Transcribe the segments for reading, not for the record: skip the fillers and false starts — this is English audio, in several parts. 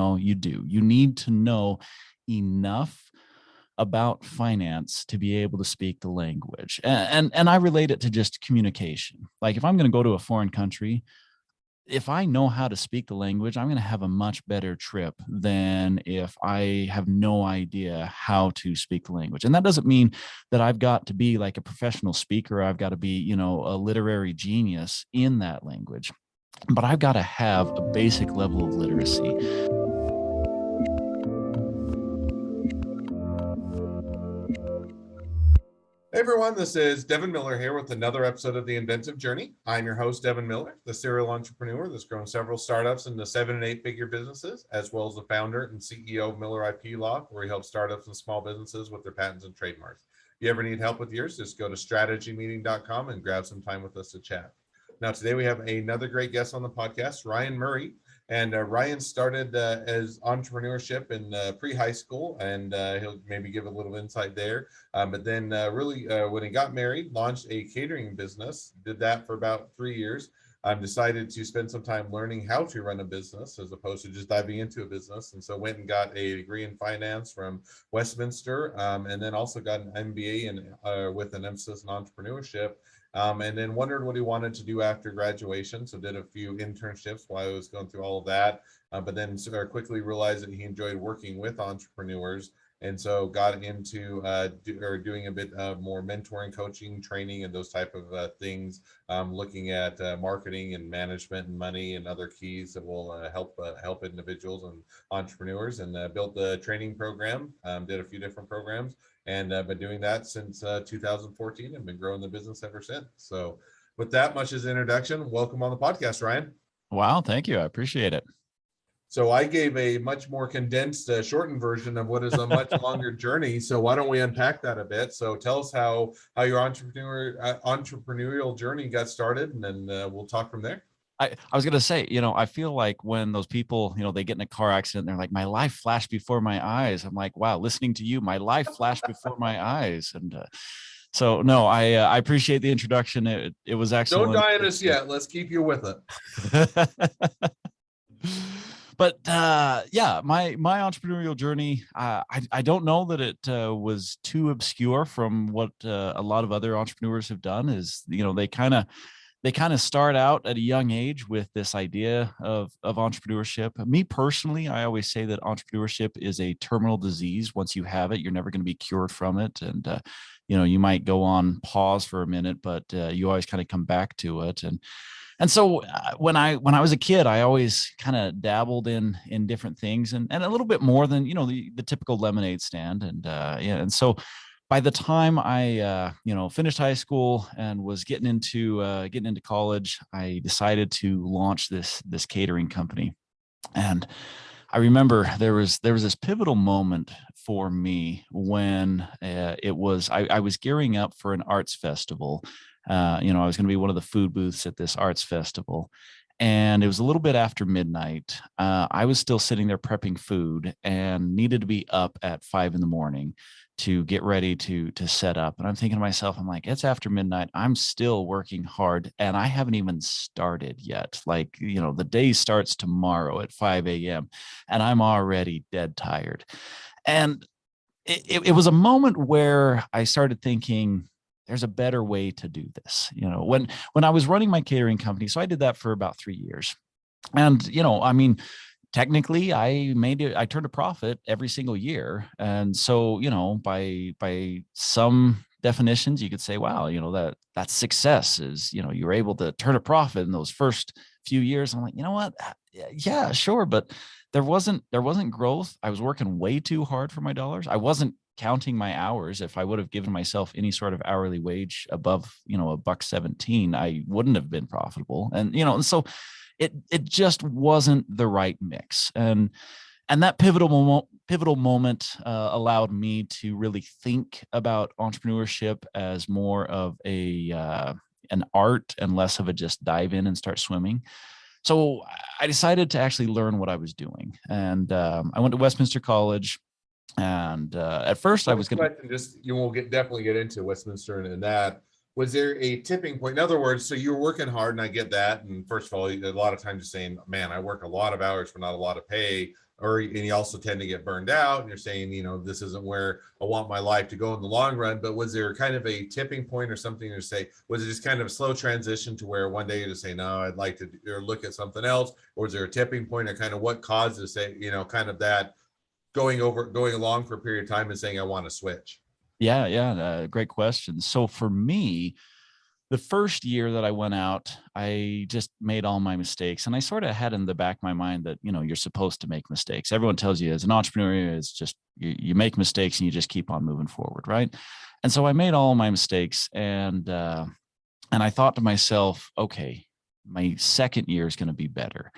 No, you do. You need to know enough about finance to be able to speak the language. And I relate it to just communication. Like if I'm going to go to a foreign country, if I know how to speak the language, I'm going to have a much better trip than if I have no idea how to speak the language. And that doesn't mean that I've got to be like a professional speaker. I've got to be, a literary genius in that language, but I've got to have a basic level of literacy. Hey everyone, this is Devin Miller here with another episode of The Inventive Journey. I'm your host, Devin Miller, the serial entrepreneur that's grown several startups into 7- and 8-figure businesses, as well as the founder and CEO of Miller IP Law, where he helps startups and small businesses with their patents and trademarks. If you ever need help with yours, just go to strategymeeting.com and grab some time with us to chat. Now, today we have another great guest on the podcast, Ryan Murray. And Ryan started as entrepreneurship in pre-high school, and he'll maybe give a little insight there. But then really, when he got married, launched a catering business, did that for about 3 years. Decided to spend some time learning how to run a business as opposed to just diving into a business. And so went and got a degree in finance from Westminster, and then also got an MBA with an emphasis in entrepreneurship. And then wondered what he wanted to do after graduation. So did a few internships while I was going through all of that, but then quickly realized that he enjoyed working with entrepreneurs. And so got into doing a bit of more mentoring, coaching, training, and those type of things, looking at marketing and management and money and other keys that will help individuals and entrepreneurs, and built the training program, did a few different programs, and been doing that since 2014 and been growing the business ever since. So with that much as introduction, welcome on the podcast, Ryan. Wow. Thank you. I appreciate it. So I gave a much more condensed, shortened version of what is a much longer journey. So why don't we unpack that a bit? So tell us how your entrepreneurial journey got started, and then we'll talk from there. I was going to say, I feel like when those people, they get in a car accident, they're like, my life flashed before my eyes. I'm like, wow, listening to you, my life flashed before my eyes. And so, no, I appreciate the introduction. It was excellent. Don't die on us yet. Let's keep you with it. But yeah, my entrepreneurial journey, I don't know that it was too obscure from what a lot of other entrepreneurs have done. Is they kind of start out at a young age with this idea of entrepreneurship. Me personally, I always say that entrepreneurship is a terminal disease. Once you have it, you're never going to be cured from it, and you might go on pause for a minute, but you always kind of come back to it. And so when I was a kid, I always kind of dabbled in different things, and a little bit more than the typical lemonade stand. And yeah, and so by the time I finished high school and was getting into college, I decided to launch this catering company. And I remember there was this pivotal moment for me when I was gearing up for an arts festival. I was going to be one of the food booths at this arts festival, and it was a little bit after midnight. I was still sitting there prepping food and needed to be up at 5 a.m. to get ready to set up. And I'm thinking to myself, I'm like, it's after midnight. I'm still working hard and I haven't even started yet. Like, the day starts tomorrow at 5 a.m. and I'm already dead tired. And it was a moment where I started thinking, there's a better way to do this. When I was running my catering company, so I did that for about 3 years. And, technically I turned a profit every single year. And so, by some definitions, you could say, wow, that's success is, you're able to turn a profit in those first few years. I'm like, you know what? Yeah, sure. But there wasn't growth. I was working way too hard for my dollars. I wasn't counting my hours. If I would have given myself any sort of hourly wage above, $1.17, I wouldn't have been profitable. And so it just wasn't the right mix. And that pivotal moment allowed me to really think about entrepreneurship as more of an art and less of a just dive in and start swimming. So I decided to actually learn what I was doing. And I went to Westminster College. And at first I was going to you will definitely get into Westminster and that. Was there a tipping point? In other words, so you're working hard, and I get that. And first of all, a lot of times you're saying, man, I work a lot of hours for not a lot of pay. and you also tend to get burned out, and you're saying, this isn't where I want my life to go in the long run. But was there kind of a tipping point or something to say, was it just kind of a slow transition to where one day you just say, no, I'd like to or look at something else? Or was there a tipping point, or kind of what caused to say, kind of that going along for a period of time and saying, I want to switch? Yeah, great question. So for me, the first year that I went out, I just made all my mistakes. And I sort of had in the back of my mind that, you're supposed to make mistakes. Everyone tells you as an entrepreneur, it's just you make mistakes and you just keep on moving forward, right? And so I made all my mistakes, and I thought to myself, okay, my second year is going to be better.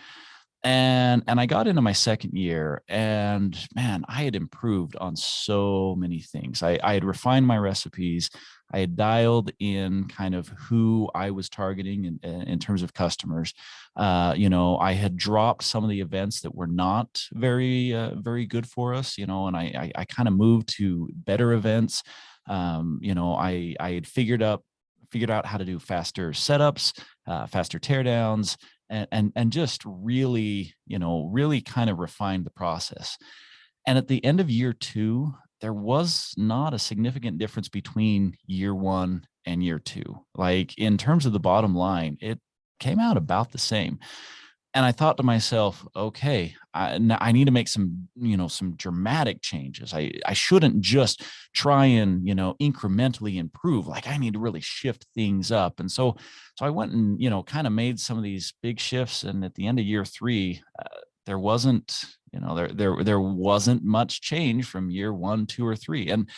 And I got into my second year, and man, I had improved on so many things. I had refined my recipes. I had dialed in kind of who I was targeting in terms of customers. I had dropped some of the events that were not very good for us, and I kind of moved to better events. I had figured out how to do faster setups, faster teardowns, and just really kind of refined the process. And at the end of year two, there was not a significant difference between year one and year two. Like, in terms of the bottom line, it came out about the same. And I thought to myself, okay, I need to make some dramatic changes. I shouldn't just try and, incrementally improve. Like, I need to really shift things up. And so I went and, kind of made some of these big shifts. And at the end of year three, there wasn't, there wasn't much change from year one, two, or three. And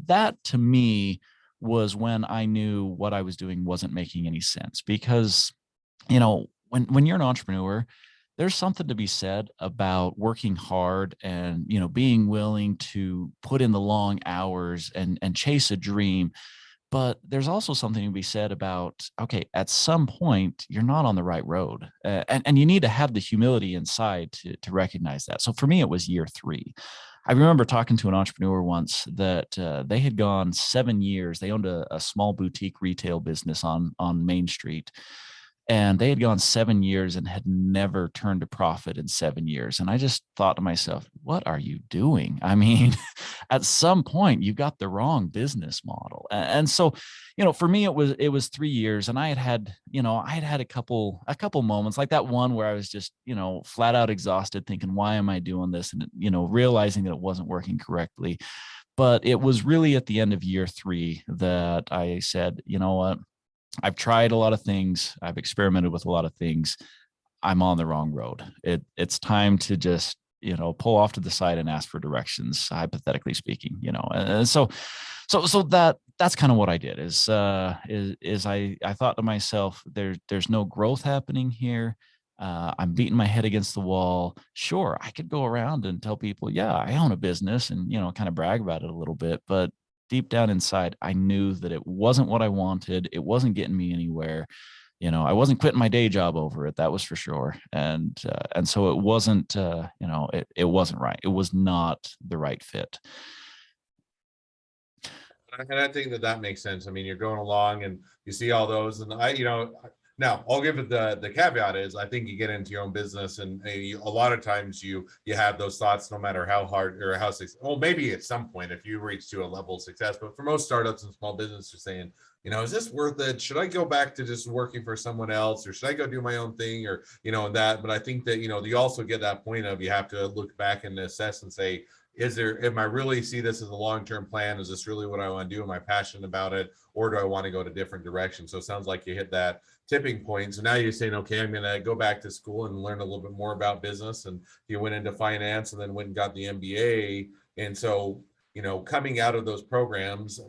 that to me was when I knew what I was doing wasn't making any sense. Because, when you're an entrepreneur, there's something to be said about working hard and, being willing to put in the long hours and chase a dream. But there's also something to be said about, okay, at some point you're not on the right road, and you need to have the humility inside to recognize that. So for me, it was year three. I remember talking to an entrepreneur once that they had gone 7 years. They owned a small boutique retail business on Main Street, and they had gone 7 years and had never turned a profit in 7 years. And I just thought to myself, what are you doing? I mean, at some point you got the wrong business model. And so, for me, it was 3 years, and I had a couple moments like that one where I was just, flat out exhausted, thinking, why am I doing this? And, realizing that it wasn't working correctly. But it was really at the end of year three that I said, you know what? I've tried a lot of things. I've experimented with a lot of things. I'm on the wrong road. It's time to just, pull off to the side and ask for directions, hypothetically speaking, And so that's kind of what I did is I thought to myself, there's no growth happening here. I'm beating my head against the wall. Sure, I could go around and tell people, yeah, I own a business, and, kind of brag about it a little bit, but deep down inside, I knew that it wasn't what I wanted. It wasn't getting me anywhere. I wasn't quitting my day job over it. That was for sure. And so it wasn't, it wasn't right. It was not the right fit. And I think that makes sense. I mean, you're going along and you see all those, and now I'll give it the caveat is I think you get into your own business, and a lot of times you have those thoughts, no matter how hard or how successful. Well, maybe at some point if you reach to a level of success, but for most startups and small business, you're saying, is this worth it? Should I go back to just working for someone else, or should I go do my own thing, or and that? But I think that you also get that point of you have to look back and assess and say, am I really see this as a long-term plan? Is this really what I want to do? Am I passionate about it? Or do I want to go to different directions? So it sounds like you hit that tipping point. So now you're saying, okay, I'm going to go back to school and learn a little bit more about business. And you went into finance and then went and got the MBA. And so, coming out of those programs,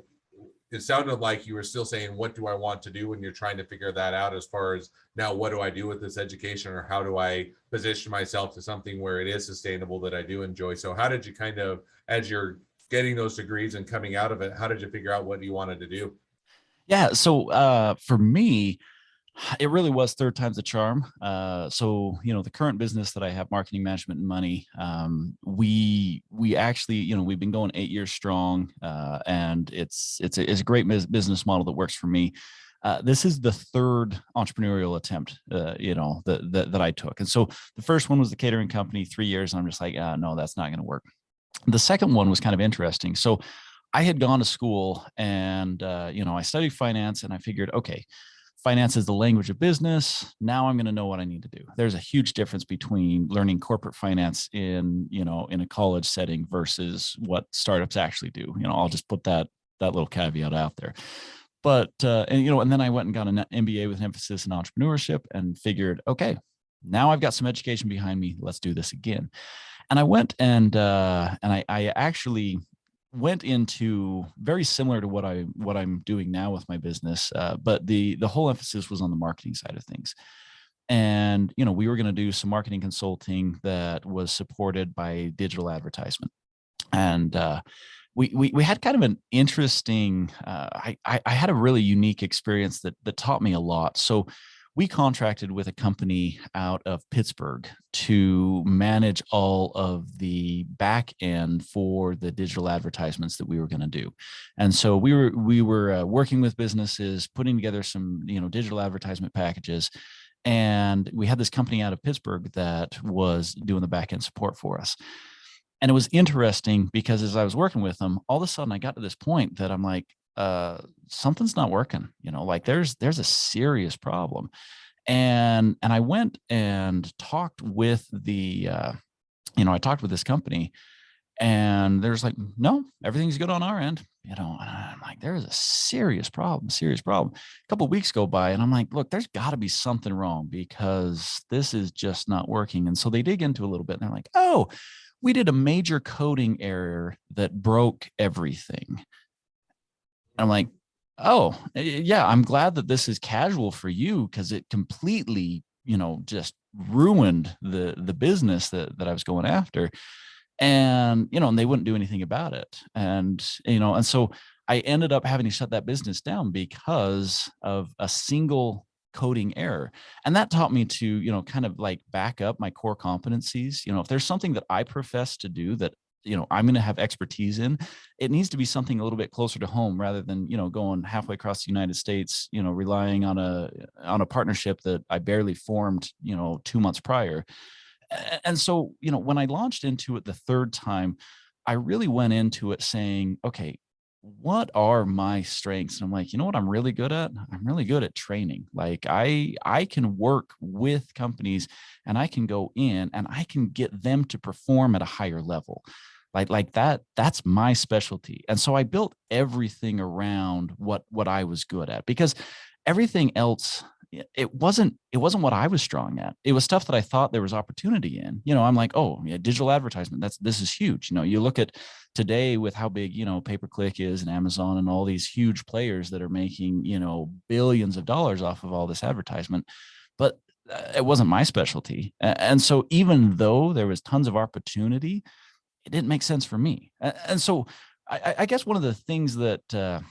it sounded like you were still saying, what do I want to do when you're trying to figure that out, as far as now, what do I do with this education, or how do I position myself to something where it is sustainable that I do enjoy? So how did you kind of, as you're getting those degrees and coming out of it, how did you figure out what you wanted to do? Yeah. So for me, it really was third time's the charm. So, the current business that I have, marketing management and money, we actually, we've been going 8 years strong, and it's a great business model that works for me. This is the third entrepreneurial attempt, that I took. And so the first one was the catering company, 3 years. And I'm just like, no, that's not going to work. The second one was kind of interesting. So I had gone to school and, I studied finance and I figured, okay, finance is the language of business. Now I'm going to know what I need to do. There's a huge difference between learning corporate finance in a college setting versus what startups actually do. I'll just put that little caveat out there. But and then I went and got an MBA with an emphasis in entrepreneurship and figured, okay, now I've got some education behind me. Let's do this again. And I went and I actually went into very similar to what I'm doing now with my business, but the whole emphasis was on the marketing side of things. And we were going to do some marketing consulting that was supported by digital advertisement. And we had kind of an interesting. I had a really unique experience that taught me a lot. So we contracted with a company out of Pittsburgh to manage all of the back end for the digital advertisements that we were going to do. And so we were working with businesses, putting together some digital advertisement packages. And we had this company out of Pittsburgh that was doing the back end support for us. And it was interesting because as I was working with them, all of a sudden I got to this point that I'm like, something's not working, like there's a serious problem. And I went and talked with I talked with this company, and there's like, no, everything's good on our end, and I'm like, there is a serious problem. A couple of weeks go by and I'm like, look, there's got to be something wrong because this is just not working. And so they dig into a little bit and they're like, oh, we did a major coding error that broke everything. I'm like, oh, yeah, I'm glad that this is casual for you because it completely, just ruined the business that I was going after. And they wouldn't do anything about it. And so I ended up having to shut that business down because of a single coding error. And that taught me to, kind of like back up my core competencies. If there's something that I profess to do that I'm going to have expertise in, it needs to be something a little bit closer to home rather than going halfway across the United States, relying on a partnership that I barely formed 2 months prior. And so when I launched into it the third time, I really went into it saying, okay, what are my strengths? And I'm like, what I'm really good at? I'm really good at training. Like I can work with companies and I can go in and I can get them to perform at a higher level. Like that's my specialty. And so I built everything around what I was good at, because everything else, it wasn't what I was strong at. It was stuff that I thought there was opportunity in. I'm like, oh yeah, digital advertisement, this is huge. You look at today with how big pay-per-click is and Amazon and all these huge players that are making billions of dollars off of all this advertisement, but it wasn't my specialty. And so even though there was tons of opportunity, it didn't make sense for me. And so I guess one of the things that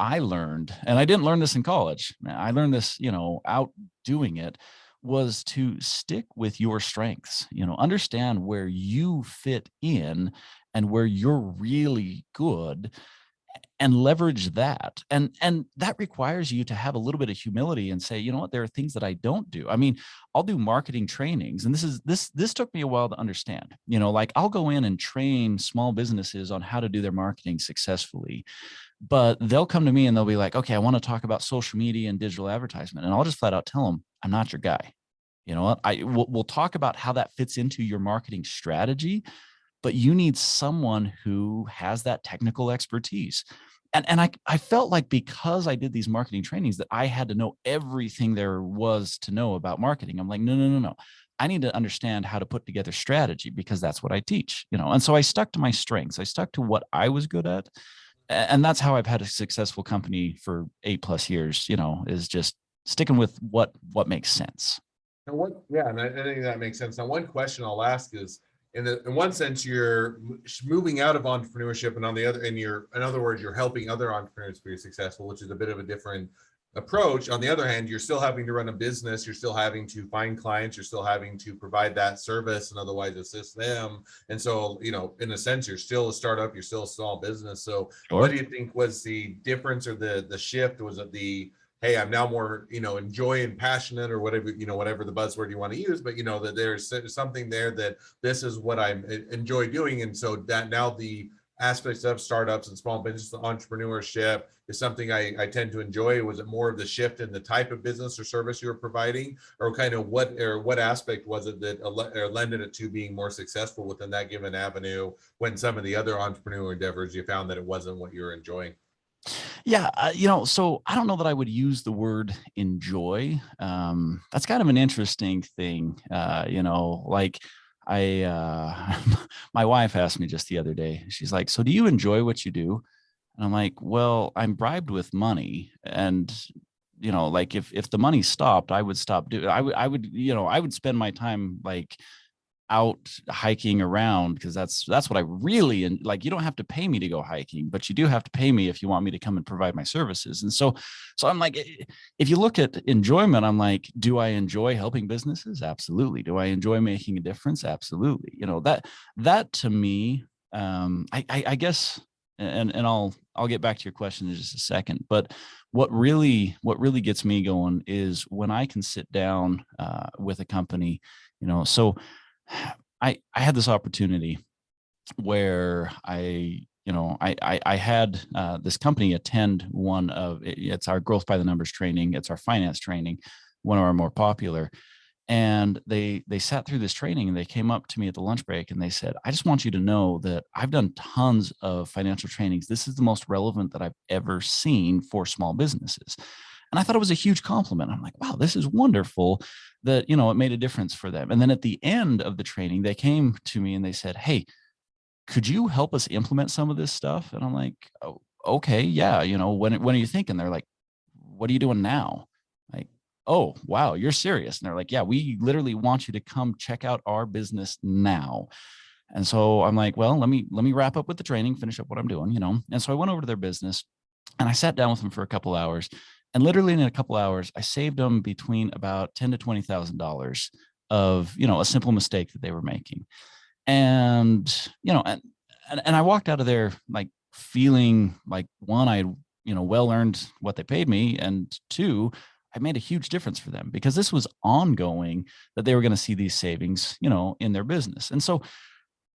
I learned, and I didn't learn this in college, I learned this, out doing it, was to stick with your strengths, understand where you fit in and where you're really good, and leverage that. And that requires you to have a little bit of humility and say, what, there are things that I don't do. I mean, I'll do marketing trainings, and this took me a while to understand. Like I'll go in and train small businesses on how to do their marketing successfully, but they'll come to me and they'll be like, okay, I want to talk about social media and digital advertisement. And I'll just flat out tell them, I'm not your guy. What, we'll talk about how that fits into your marketing strategy, but you need someone who has that technical expertise. And I felt like because I did these marketing trainings that I had to know everything there was to know about marketing. I'm like, no. I need to understand how to put together strategy because that's what I teach, And so I stuck to my strengths. I stuck to what I was good at. And that's how I've had a successful company for 8+ years, is just sticking with what makes sense. And I think that makes sense. Now, one question I'll ask is, in one sense, you're moving out of entrepreneurship, and in other words, you're helping other entrepreneurs be successful, which is a bit of a different approach. On the other hand, you're still having to run a business, you're still having to find clients, you're still having to provide that service and otherwise assist them. And so, in a sense, you're still a startup, you're still a small business. So Sure. what do you think was the difference or the shift? Was it hey, I'm now more, enjoy and passionate, or whatever, whatever the buzzword you want to use, but that there's something there that this is what I enjoy doing. And so that now the aspects of startups and small business entrepreneurship is something I tend to enjoy. Was it more of the shift in the type of business or service you were providing, or kind of what aspect was it that lended it to being more successful within that given avenue, when some of the other entrepreneurial endeavors you found that it wasn't what you were enjoying? Yeah, so I don't know that I would use the word enjoy. That's kind of an interesting thing. Like my wife asked me just the other day, she's like, so do you enjoy what you do? And I'm like, well, I'm bribed with money. And, like if the money stopped, I would stop doing, I would spend my time like out hiking around, because that's what I really like. You don't have to pay me to go hiking, but you do have to pay me if you want me to come and provide my services. And so I'm like, if you look at enjoyment, I'm like, do I enjoy helping businesses? Absolutely. Do I enjoy making a difference? Absolutely. That to me, I guess, and I'll get back to your question in just a second, but what really gets me going is when I can sit down with a company, so I had this opportunity where I had this company attend one of it's our growth by the numbers training. It's our finance training, one of our more popular. And they sat through this training, and they came up to me at the lunch break, and they said, I just want you to know that I've done tons of financial trainings. This is the most relevant that I've ever seen for small businesses. And I thought it was a huge compliment. I'm like, wow, this is wonderful that, it made a difference for them. And then at the end of the training, they came to me and they said, hey, could you help us implement some of this stuff? And I'm like, oh, okay, yeah. When are you thinking? They're like, what are you doing now? Like, oh, wow, you're serious. And they're like, yeah, we literally want you to come check out our business now. And so I'm like, well, let me wrap up with the training, finish up what I'm doing, And so I went over to their business, and I sat down with them for a couple of hours. And literally in a couple of hours, I saved them between about $10,000 to $20,000 of, a simple mistake that they were making. And, and I walked out of there like feeling like, one, I, well earned what they paid me. And two, I made a huge difference for them, because this was ongoing, that they were going to see these savings, in their business. And so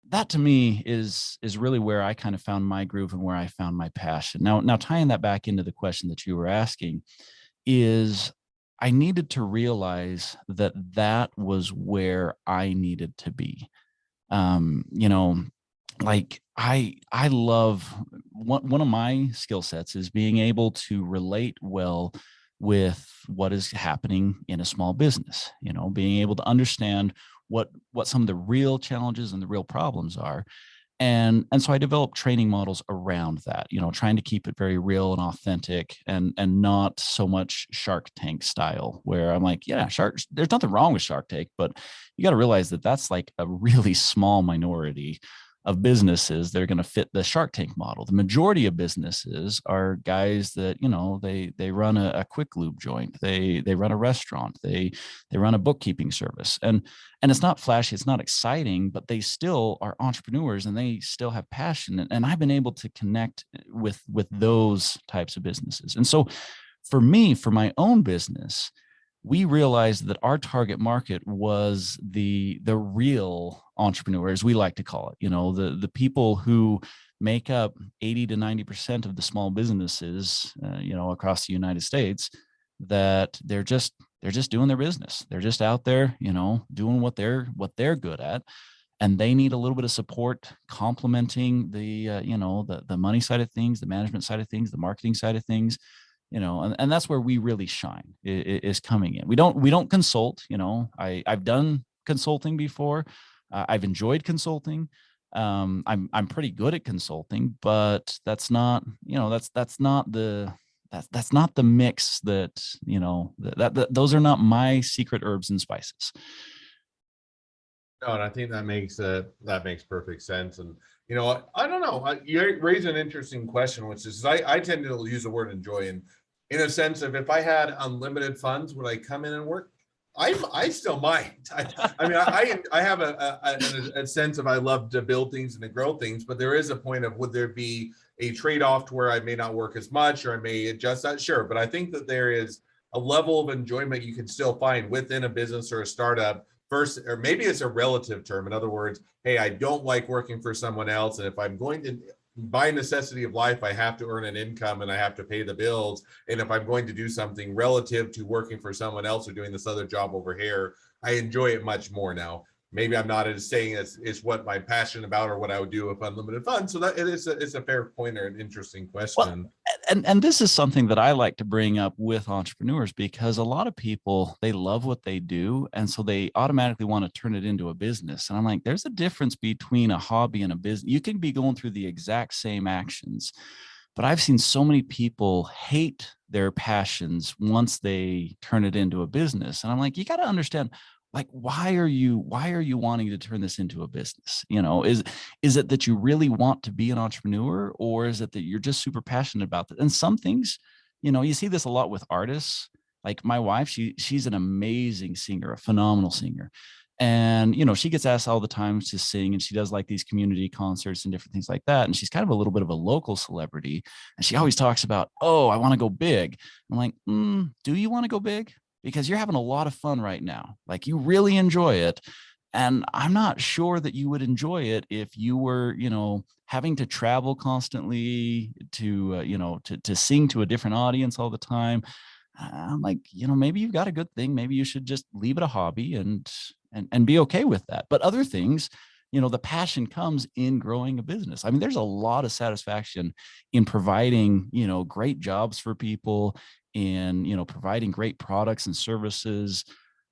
that to me is really where I kind of found my groove and where I found my passion. Now tying that back into the question that you were asking, is I needed to realize that that was where I needed to be. Like I love one of my skill sets is being able to relate well with what is happening in a small business, being able to understand what some of the real challenges and the real problems are. And so I developed training models around that, trying to keep it very real and authentic, and not so much Shark Tank style, where I'm like, yeah, there's nothing wrong with Shark Tank, but you got to realize that that's like a really small minority of businesses that are going to fit the Shark Tank model. The majority of businesses are guys that, they run a quick lube joint, they run a restaurant, they run a bookkeeping service, and it's not flashy, it's not exciting, but they still are entrepreneurs and they still have passion. And I've been able to connect with those types of businesses. And so for me, for my own business, we realized that our target market was the real entrepreneurs, we like to call it, the people who make up 80 to 90% of the small businesses, across the United States, that they're just doing their business. They're just out there, doing what they're good at. And they need a little bit of support complementing the, the money side of things, the management side of things, the marketing side of things, and that's where we really shine, is coming in. We don't consult, I've done consulting before. I've enjoyed consulting. I'm pretty good at consulting, but that's not, that's not the mix that, that those are not my secret herbs and spices. No, and I think that makes perfect sense. And I don't know. You raise an interesting question, which is I tend to use the word enjoy in a sense of, if I had unlimited funds, would I come in and work? I still might. I mean, I have a sense of I love to build things and to grow things, but there is a point of would there be a trade-off to where I may not work as much or I may adjust that? Sure, but I think that there is a level of enjoyment you can still find within a business or a startup. First, or maybe it's a relative term. In other words, hey, I don't like working for someone else, and if I'm going to, by necessity of life, I have to earn an income and I have to pay the bills. And if I'm going to do something relative to working for someone else or doing this other job over here, I enjoy it much more now. Maybe I'm not as saying it's what I'm passionate about or what I would do with unlimited funds. So that it's a fair point or an interesting Well, question. and this is something that I like to bring up with entrepreneurs, because a lot of people, they love what they do, and so they automatically want to turn it into a business. And I'm like, there's a difference between a hobby and a business. You can be going through the exact same actions, but I've seen so many people hate their passions once they turn it into a business. And I'm like, you got to understand, like, why are you wanting to turn this into a business? Is it that you really want to be an entrepreneur, or is it that you're just super passionate about that? And some things, you see this a lot with artists. Like my wife, she's an amazing singer, a phenomenal singer. And she gets asked all the time to sing, and she does like these community concerts and different things like that. And she's kind of a little bit of a local celebrity. And she always talks about, oh, I want to go big. I'm like, do you want to go big? Because you're having a lot of fun right now. Like, you really enjoy it. And I'm not sure that you would enjoy it if you were, having to travel constantly to sing to a different audience all the time. I'm like, maybe you've got a good thing. Maybe you should just leave it a hobby and be okay with that. But other things, the passion comes in growing a business. I mean, there's a lot of satisfaction in providing, great jobs for people, in, providing great products and services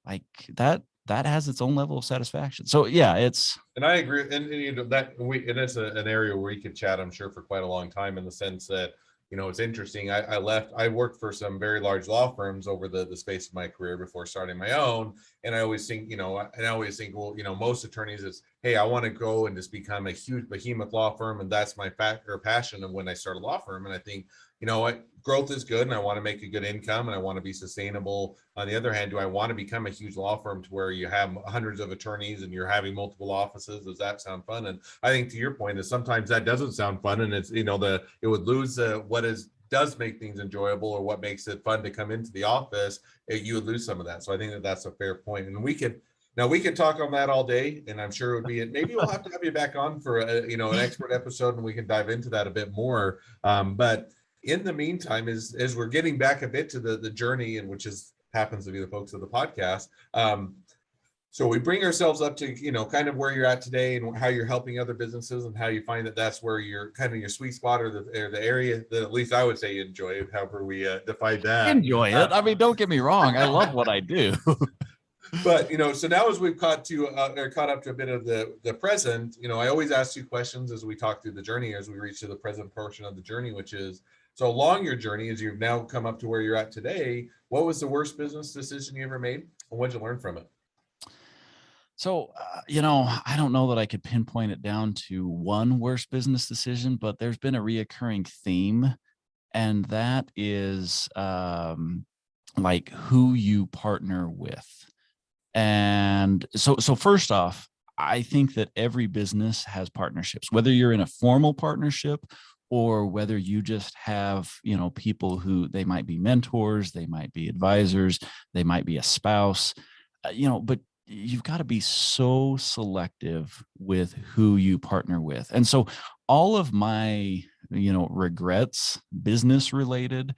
like that has its own level of satisfaction. So yeah, And I agree, and that and it's an area where we could chat, I'm sure, for quite a long time, in the sense that it's interesting. I worked for some very large law firms over the space of my career before starting my own, and I always think, well, most attorneys is, hey, I want to go and just become a huge behemoth law firm, and that's my passion. And when I start a law firm, and I think, what, growth is good, and I want to make a good income, and I want to be sustainable. On the other hand, do I want to become a huge law firm to where you have hundreds of attorneys and you're having multiple offices? Does that sound fun? And I think, to your point, is sometimes that doesn't sound fun, and it's, it would lose what does make things enjoyable, or what makes it fun to come into the office. You would lose some of that. So I think that that's a fair point. And we could talk on that all day, and I'm sure it would be, maybe we'll have to have you back on for an expert episode, and we can dive into that a bit more. But in the meantime, as we're getting back a bit to the journey, and which happens to be the folks of the podcast. So we bring ourselves up to, kind of where you're at today, and how you're helping other businesses, and how you find that that's where you're kind of your sweet spot, or the area that, at least I would say, you enjoy, however we define I that. enjoy it. I mean, don't get me wrong, I love what I do. But so now, as we've caught up to a bit of the present, I always ask two questions as we talk through the journey, as we reach to the present portion of the journey, which is, so along your journey, as you've now come up to where you're at today, what was the worst business decision you ever made, and what did you learn from it? So, I don't know that I could pinpoint it down to one worst business decision, but there's been a reoccurring theme, and that is like who you partner with. And so first off, I think that every business has partnerships, whether you're in a formal partnership or whether you just have, people who, they might be mentors, they might be advisors, they might be a spouse, but you've got to be so selective with who you partner with. And so all of my, regrets, business related,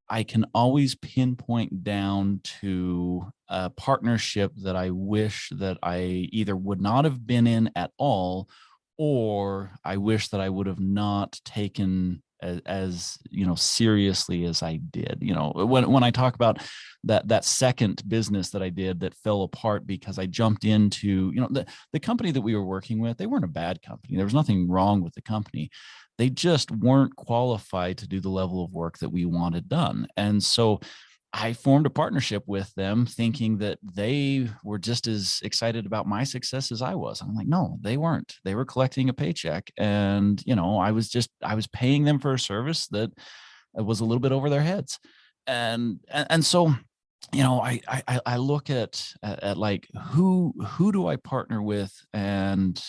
I can always pinpoint down to a partnership that I wish that I either would not have been in at all, or I wish that I would have not taken as seriously as I did. When I talk about that second business that I did that fell apart because I jumped into, the company that we were working with, they weren't a bad company. There was nothing wrong with the company. They just weren't qualified to do the level of work that we wanted done. And so I formed a partnership with them, thinking that they were just as excited about my success as I was. I'm like, no, they weren't. They were collecting a paycheck. And, I was paying them for a service that was a little bit over their heads. And so I look at like who do I partner with, and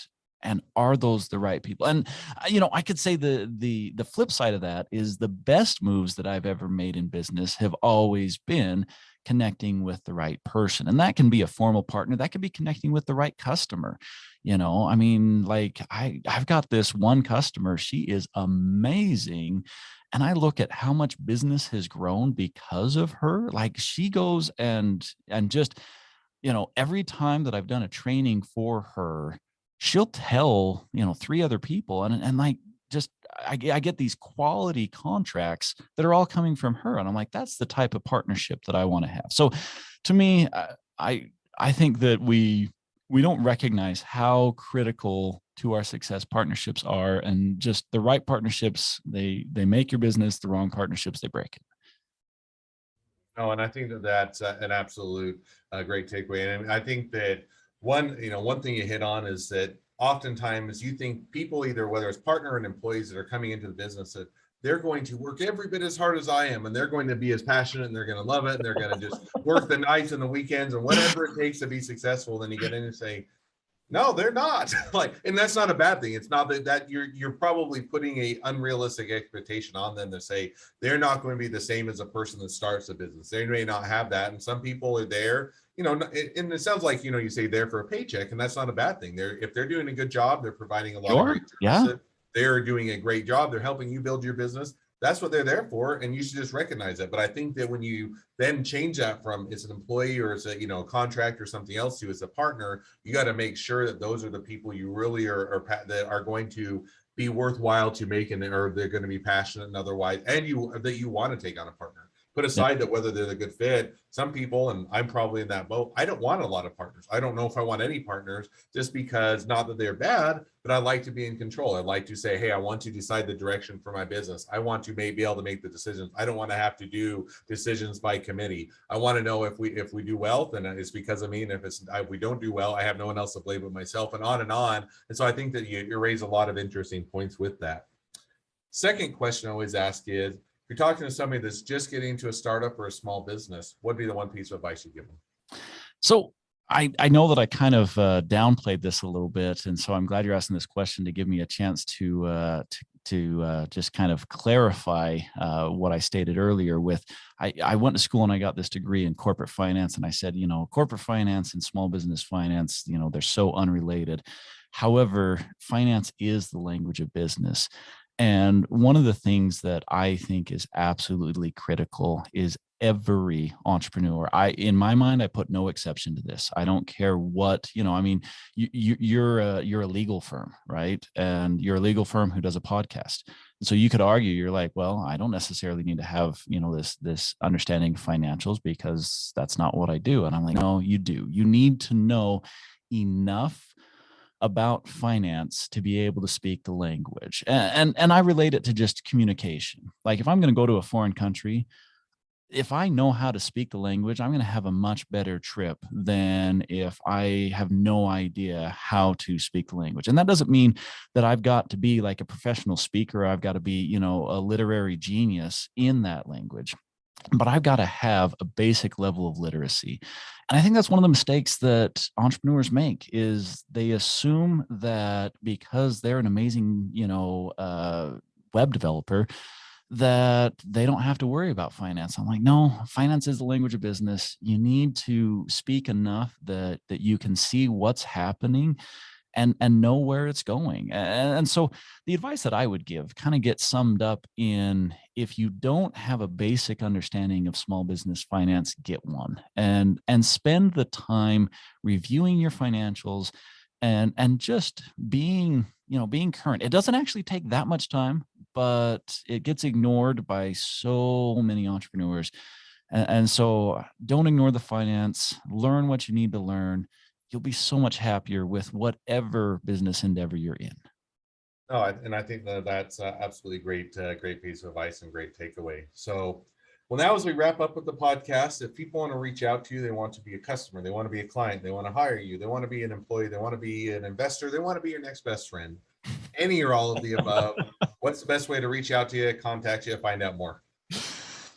are those the right people? And I could say the flip side of that is the best moves that I've ever made in business have always been connecting with the right person. And that can be a formal partner, that could be connecting with the right customer. I mean, like I've got this one customer, she is amazing, and I look at how much business has grown because of her. Like she goes and just, every time that I've done a training for her, she'll tell, three other people, and like just I get these quality contracts that are all coming from her, and I'm like, that's the type of partnership that I want to have. So to me, I think that we don't recognize how critical to our success partnerships are, and just the right partnerships, they make your business, the wrong partnerships, they break it. No, and I think that that's an absolute great takeaway. And I think that one thing you hit on is that oftentimes you think people, either whether it's partner and employees that are coming into the business, that they're going to work every bit as hard as I am, and they're going to be as passionate, and they're going to love it, and they're going to just work the nights and the weekends and whatever it takes to be successful. Then you get in and say, no, they're not. Like, and that's not a bad thing. It's not that you're probably putting a unrealistic expectation on them to say they're not going to be the same as a person that starts a business. They may not have that, and some people are there. And it sounds like you say there for a paycheck, and that's not a bad thing. If they're doing a good job, they're providing a lot of Sure. great Yeah. services. They're doing a great job. They're helping you build your business. That's what they're there for, and you should just recognize that. But I think that when you then change that from it's an employee or it's a contract or something else to as a partner, you got to make sure that those are the people you really are that are going to be worthwhile to make, and or they're going to be passionate and otherwise, and that you want to take on a partner. Put Yeah. aside that whether they're the good fit. Some people, and I'm probably in that boat, I don't want a lot of partners. I don't know if I want any partners, just because, not that they're bad, but I like to be in control. I like to say, hey, I want to decide the direction for my business. I want to be able to make the decisions. I don't want to have to do decisions by committee. I want to know if we do well, then it's because of me, and if we don't do well, I have no one else to blame but myself, and on and on. And so I think that you raise a lot of interesting points with that. Second question I always ask is, if you're talking to somebody that's just getting into a startup or a small business, what would be the one piece of advice you give them? So I know that I kind of downplayed this a little bit, and so I'm glad you're asking this question to give me a chance to just kind of clarify what I stated earlier. I went to school and I got this degree in corporate finance, and I said, corporate finance and small business finance, they're so unrelated. However, finance is the language of business. And one of the things that I think is absolutely critical is every entrepreneur, in my mind, I put no exception to this. I don't care what, I mean, you're a legal firm, right? And you're a legal firm who does a podcast. And so you could argue, you're like, well, I don't necessarily need to have, this understanding of financials, because that's not what I do. And I'm like, no, you do. You need to know enough about finance to be able to speak the language. And I relate it to just communication. Like if I'm going to go to a foreign country, if I know how to speak the language, I'm going to have a much better trip than if I have no idea how to speak the language. And that doesn't mean that I've got to be like a professional speaker. I've got to be, a literary genius in that language, but I've got to have a basic level of literacy. And I think that's one of the mistakes that entrepreneurs make, is they assume that because they're an amazing, web developer, that they don't have to worry about finance. I'm like, no, finance is the language of business. You need to speak enough that you can see what's happening and know where it's going. And so the advice that I would give kind of gets summed up in, if you don't have a basic understanding of small business finance, get one, and spend the time reviewing your financials and just being current. It doesn't actually take that much time, but it gets ignored by so many entrepreneurs. And so don't ignore the finance, learn what you need to learn. You'll be so much happier with whatever business endeavor you're in. No, and I think that that's absolutely great piece of advice and great takeaway. So, well, now as we wrap up with the podcast, if people want to reach out to you, they want to be a customer, they want to be a client, they want to hire you, they want to be an employee, they want to be an investor, they want to be your next best friend, any or all of the above, what's the best way to reach out to you, contact you, find out more?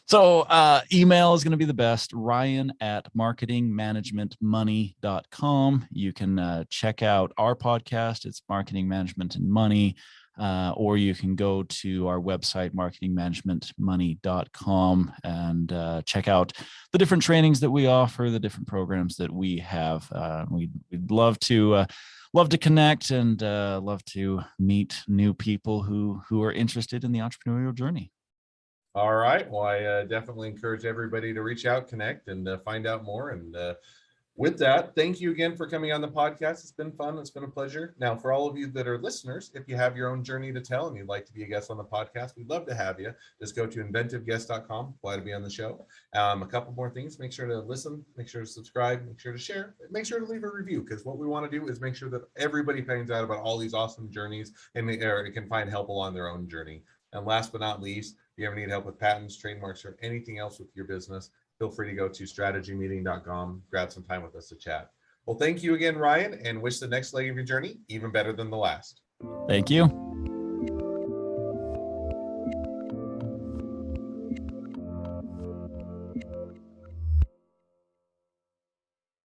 So email is going to be the best, ryan@marketingmanagementmoney.com. You can check out our podcast. It's Marketing Management and Money. Or you can go to our website, marketingmanagementmoney.com, and check out the different trainings that we offer, the different programs that we have. We'd love to connect and love to meet new people who are interested in the entrepreneurial journey. All right. Well, I definitely encourage everybody to reach out, connect, and find out more. And with that, thank you again for coming on the podcast. It's been fun. It's been a pleasure. Now, for all of you that are listeners, if you have your own journey to tell and you'd like to be a guest on the podcast, we'd love to have you. Just go to inventiveguest.com. Glad to be on the show. A couple more things. Make sure to listen. Make sure to subscribe. Make sure to share. Make sure to leave a review, because what we want to do is make sure that everybody finds out about all these awesome journeys and they can find help along their own journey. And last but not least, if you ever need help with patents, trademarks, or anything else with your business, feel free to go to strategymeeting.com, grab some time with us to chat. Well, thank you again, Ryan, and wish the next leg of your journey even better than the last. Thank you.